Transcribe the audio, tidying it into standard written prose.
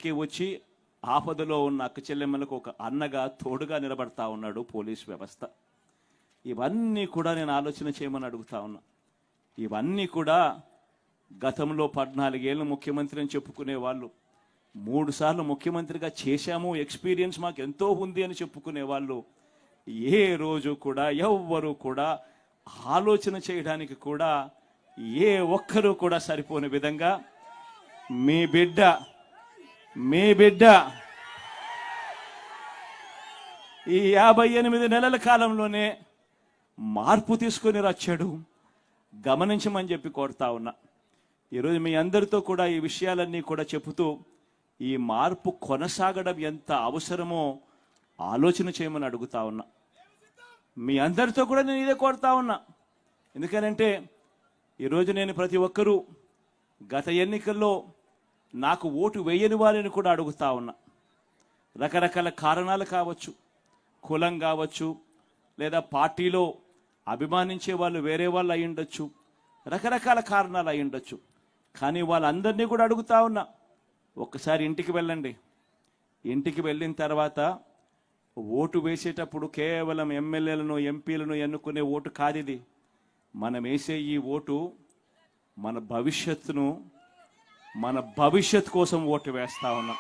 అందరికీ వచ్చి ఆపదలో ఉన్న అక్క చెల్లెమ్మలకు ఒక అన్నగా తోడుగా నిలబడతా ఉన్నాడు పోలీస్ వ్యవస్థ. ఇవన్నీ కూడా నేను ఆలోచన చేయమని అడుగుతా ఉన్నా. ఇవన్నీ కూడా గతంలో 14 ఏళ్ళు ముఖ్యమంత్రి అని చెప్పుకునే వాళ్ళు, 3 సార్లు ముఖ్యమంత్రిగా చేశాము, ఎక్స్పీరియన్స్ మాకు ఎంతో ఉంది అని చెప్పుకునే వాళ్ళు ఏ రోజు కూడా ఎవ్వరూ కూడా ఆలోచన చేయడానికి కూడా ఏ ఒక్కరూ కూడా సరిపోని విధంగా మీ బిడ్డ ఈ 58 నెలల కాలంలోనే మార్పు తీసుకొని వచ్చాడు. గమనించమని చెప్పి కోరుతా ఉన్నా. ఈరోజు మీ అందరితో కూడా ఈ విషయాలన్నీ కూడా చెబుతూ ఈ మార్పు కొనసాగడం ఎంత అవసరమో ఆలోచన చేయమని అడుగుతా ఉన్నా. మీ అందరితో కూడా నేను ఇదే కోరుతా ఉన్నా. ఎందుకనంటే ఈరోజు నేను ప్రతి ఒక్కరూ గత ఎన్నికల్లో నాకు ఓటు వేయని వారిని కూడా అడుగుతా ఉన్నా. రకరకాల కారణాలు కావచ్చు, కులం కావచ్చు, లేదా పార్టీలో అభిమానించే వాళ్ళు వేరే వాళ్ళు అయి ఉండొచ్చు, రకరకాల కారణాలు అయి ఉండొచ్చు. కానీ వాళ్ళందరినీ కూడా అడుగుతా ఉన్నా, ఒక్కసారి ఇంటికి వెళ్ళండి. ఇంటికి వెళ్ళిన తర్వాత ఓటు వేసేటప్పుడు కేవలం ఎమ్మెల్యేలను ఎంపీలను ఎన్నుకునే ఓటు కాదు ఇది. మనం వేసే ఈ ఓటు మన భవిష్యత్తు కోసం ఓటు వేస్తా ఉన్నాం.